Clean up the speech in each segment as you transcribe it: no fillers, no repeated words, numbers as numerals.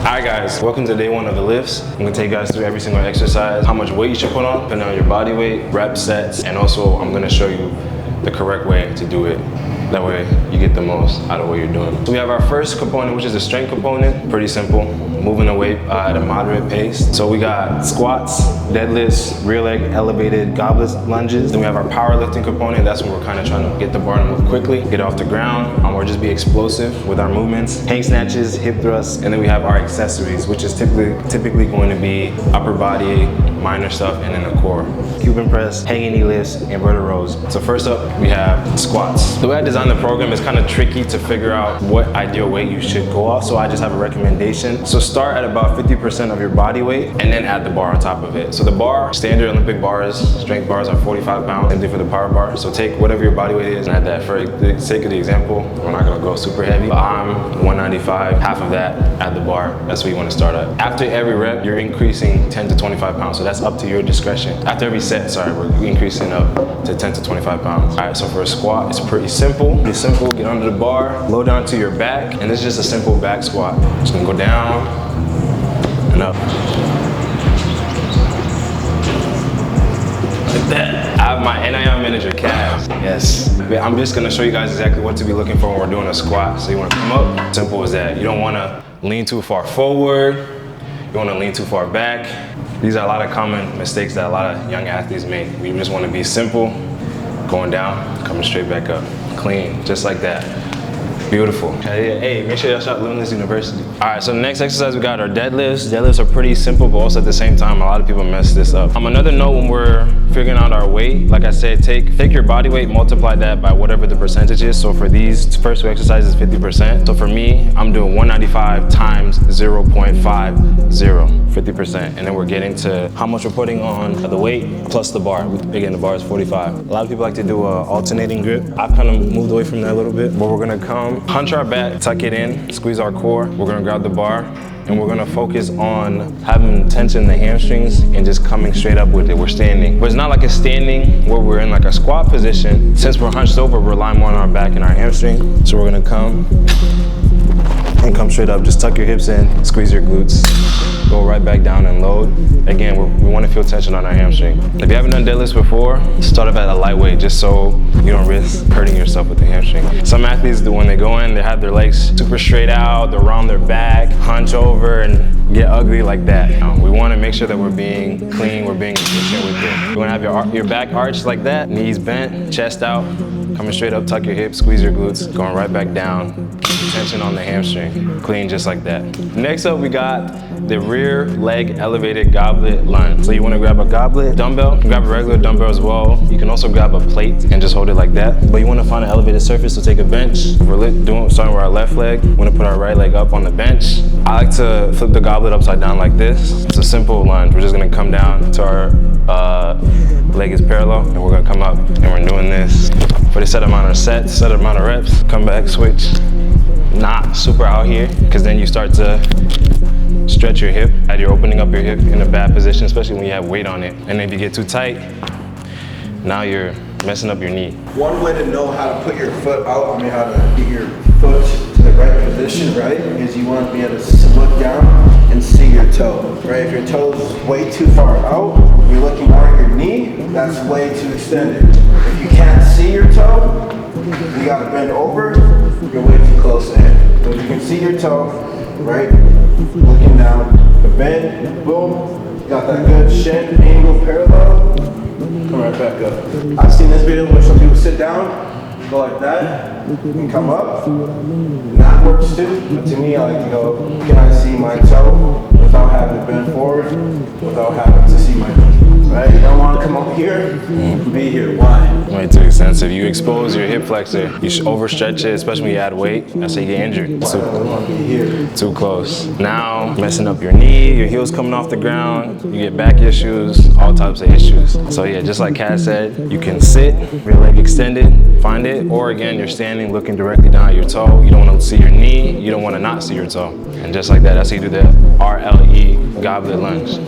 Alright guys, welcome to day one of the lifts. I'm gonna take you guys through every single exercise, how much weight you should put on, depending on your body weight, reps, sets, and also I'm gonna show you the correct way to do it. That way you get the most out of what you're doing. So we have our first component, which is the strength component. Pretty simple, moving the weight at a moderate pace. So we got squats, deadlifts, rear leg elevated goblet lunges. Then we have our powerlifting component. That's when we're kind of trying to get the bar to move quickly, get off the ground, or just be explosive with our movements. Hang snatches, hip thrusts, and then we have our accessories, which is typically going to be upper body, minor stuff, and then the core. Cuban press, hanging knee lifts, inverted rows. So first up, we have squats. The way I designed the program is kind of tricky to figure out what ideal weight you should go off, so I just have a recommendation. So start at about 50% of your body weight and then add the bar on top of it. So the bar, standard Olympic bars, strength bars are 45 pounds, same thing for the power bar. So take whatever your body weight is and add that. For the sake of the example, we're not gonna go super heavy, but I'm 195, half of that, add the bar. That's what you wanna start at. After every rep, you're increasing 10 to 25 pounds, so that's up to your discretion. After every set, we're increasing up to 10 to 25 pounds. All right, so for a squat, it's pretty simple. Pretty simple, get under the bar, low down to your back, and this is just a simple back squat. Just gonna go down and up. Like that. I have my NIL manager calves. Yes. I'm just gonna show you guys exactly what to be looking for when we're doing a squat. So you wanna come up, simple as that. You don't wanna lean too far forward. You wanna lean too far back. These are a lot of common mistakes that a lot of young athletes make. We just wanna be simple, going down, coming straight back up. Clean, just like that. Beautiful. Hey, make sure y'all shop Limitless University. All right, so the next exercise we got are deadlifts. Deadlifts are pretty simple, but also at the same time, a lot of people mess this up. Another note when we're figuring out our weight, like I said, take your body weight, multiply that by whatever the percentage is. So for these first two exercises, 50%. So for me, I'm doing 195 times 0.50, 50%. And then we're getting to how much we're putting on the weight plus the bar. Again, the bar is 45. A lot of people like to do an alternating grip. I've kind of moved away from that a little bit, but we're gonna come hunch our back, tuck it in, squeeze our core. We're gonna grab the bar and we're gonna focus on having tension in the hamstrings and just coming straight up with it. We're standing. But it's not like a standing where we're in like a squat position. Since we're hunched over, we're relying more on our back and our hamstring. So we're gonna come and come straight up. Just tuck your hips in, squeeze your glutes. Go right back down and load. Again, we want to feel tension on our hamstring. If you haven't done deadlifts before, start up at a lightweight just so you don't risk hurting yourself with the hamstring. Some athletes, when they go in, they have their legs super straight out, they're on their back, hunch over, and get ugly like that. We want to make sure that we're being clean, we're being efficient with it. You want to have your back arched like that, knees bent, chest out, coming straight up, tuck your hips, squeeze your glutes, going right back down. Tension on the hamstring, clean just like that. Next up, we got the rear leg elevated goblet lunge. So you want to grab a goblet dumbbell, you can grab a regular dumbbell as well. You can also grab a plate and just hold it like that. But you want to find an elevated surface, so take a bench. We're starting with our left leg. We want to put our right leg up on the bench. I like to flip the goblet upside down like this. It's a simple lunge. We're just going to come down to our leg is parallel, and we're going to come up, and we're doing this for the set amount of sets, set amount of reps. Come back, switch. Not super out here, because then you start to stretch your hip as you're opening up your hip in a bad position, especially when you have weight on it. And if you get too tight, now you're messing up your knee. One way to know how to put your foot out, how to get your foot to the right position, right, is you want to be able to look down and see your toe, right? If your toe is way too far out, you're looking more at your knee, that's way too extended. If you can't see your toe, you gotta bend over, you're way too close in. But you can see your toe, right? Looking down, the bend, boom, got that good shin angle parallel, come right back up. I've seen this video where some people sit down, go like that, and come up, and that works too. But to me, I like to go, can I see my toe without having to bend forward, without having to see my toe? Right? You don't want to come up here and be here. Why? Way too extensive. You expose your hip flexor. You should overstretch it, especially when you add weight. That's how you get injured. Too close. Now, messing up your knee, your heels coming off the ground, you get back issues, all types of issues. So yeah, just like Kat said, you can sit, your leg extended, find it, or again, you're standing looking directly down at your toe. You don't want to see your knee, you don't want to not see your toe. And just like that, that's how you do the RLE goblet lunge.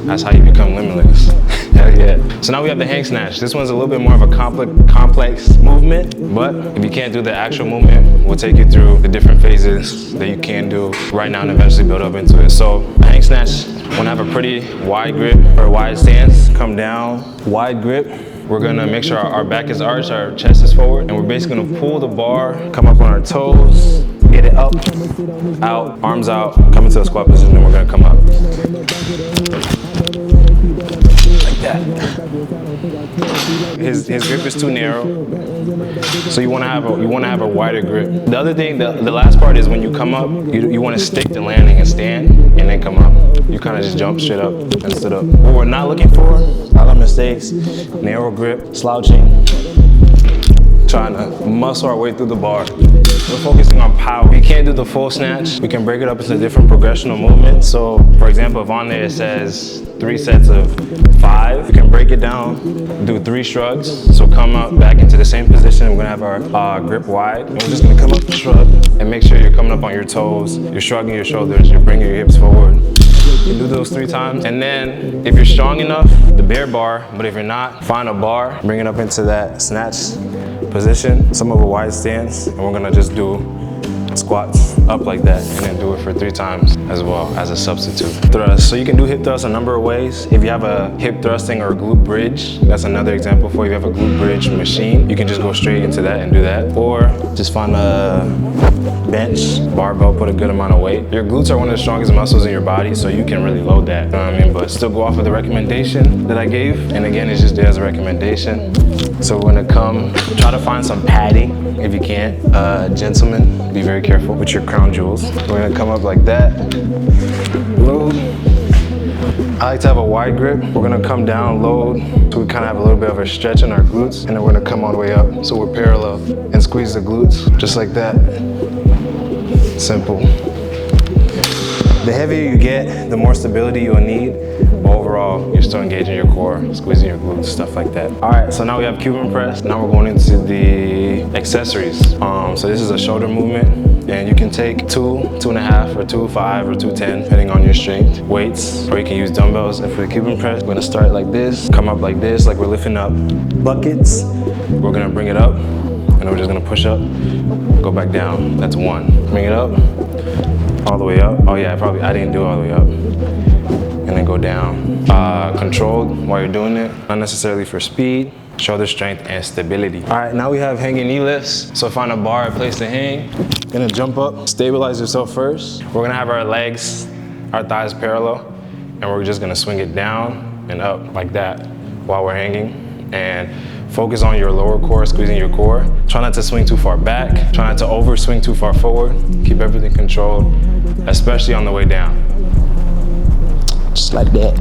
That's how you become limitless. Hell yeah. So now we have the hang snatch. This one's a little bit more of a complex movement, but if you can't do the actual movement, we'll take you through the different phases that you can do right now and eventually build up into it. So a hang snatch, wanna have a pretty wide grip or wide stance, come down, wide grip. We're gonna make sure our back is arched, our chest is forward, and we're basically gonna pull the bar, come up on our toes, get it up, out, arms out, come into a squat position, and we're gonna come up. Like that. His grip is too narrow, so you wanna have a wider grip. The other thing, the last part is when you come up, you wanna stick the landing and stand, and then come up. You kind of just jump straight up and stood up. What we're not looking for, a lot of mistakes, narrow grip, slouching, trying to muscle our way through the bar. We're focusing on power. We can't do the full snatch. We can break it up into different progressional movements. So for example, if on there it says 3 sets of 5, we can break it down, do 3 shrugs. So come up back into the same position. We're gonna have our grip wide. And we're just gonna come up, shrug, and make sure you're coming up on your toes. You're shrugging your shoulders, you're bringing your hips forward. You can do those 3 times. And then if you're strong enough, the bear bar, but if you're not, find a bar, bring it up into that snatch position, some of a wide stance, and we're gonna just do squats up like that, and then do it for 3 times as well as a substitute. Thrust, so you can do hip thrusts a number of ways. If you have a hip thrusting or a glute bridge, that's another example for you. If you have a glute bridge machine, you can just go straight into that and do that. Or just find a bench, barbell, put a good amount of weight. Your glutes are one of the strongest muscles in your body, so you can really load that, you know what I mean? But still go off of the recommendation that I gave. And again, it's just there as a recommendation. So we're gonna try to find some padding if you can. Gentlemen, be very careful with your crown jewels. We're gonna come up like that, load. I like to have a wide grip. We're gonna come down, load, so we kind of have a little bit of a stretch in our glutes, and then we're gonna come all the way up, so we're parallel, and squeeze the glutes, just like that. Simple. The heavier you get, the more stability you'll need. Overall, you're still engaging your core, squeezing your glutes, stuff like that. All right, so now we have Cuban press. Now we're going into the accessories. So this is a shoulder movement, and you can take 2, 2.5, or 2, 5, or 2, 10, depending on your strength. Weights, or you can use dumbbells. And for the Cuban press, we're gonna start like this, come up like this, like we're lifting up buckets. We're gonna bring it up, and we're just gonna push up, go back down. That's 1. Bring it up, all the way up. Oh yeah, I didn't do all the way up. And then go down. Controlled while you're doing it, not necessarily for speed, shoulder strength, and stability. All right, now we have hanging knee lifts. So find a bar, a place to hang. Gonna jump up, stabilize yourself first. We're gonna have our legs, our thighs parallel, and we're just gonna swing it down and up like that while we're hanging. And focus on your lower core, squeezing your core. Try not to swing too far back. Try not to over swing too far forward. Keep everything controlled, especially on the way down. Just like that.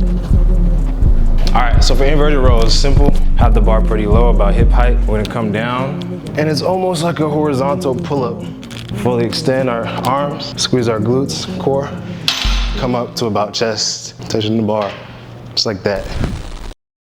All right, so for inverted rows, simple. Have the bar pretty low, about hip height. We're gonna come down, and it's almost like a horizontal pull-up. Fully extend our arms, squeeze our glutes, core, come up to about chest, touching the bar, just like that.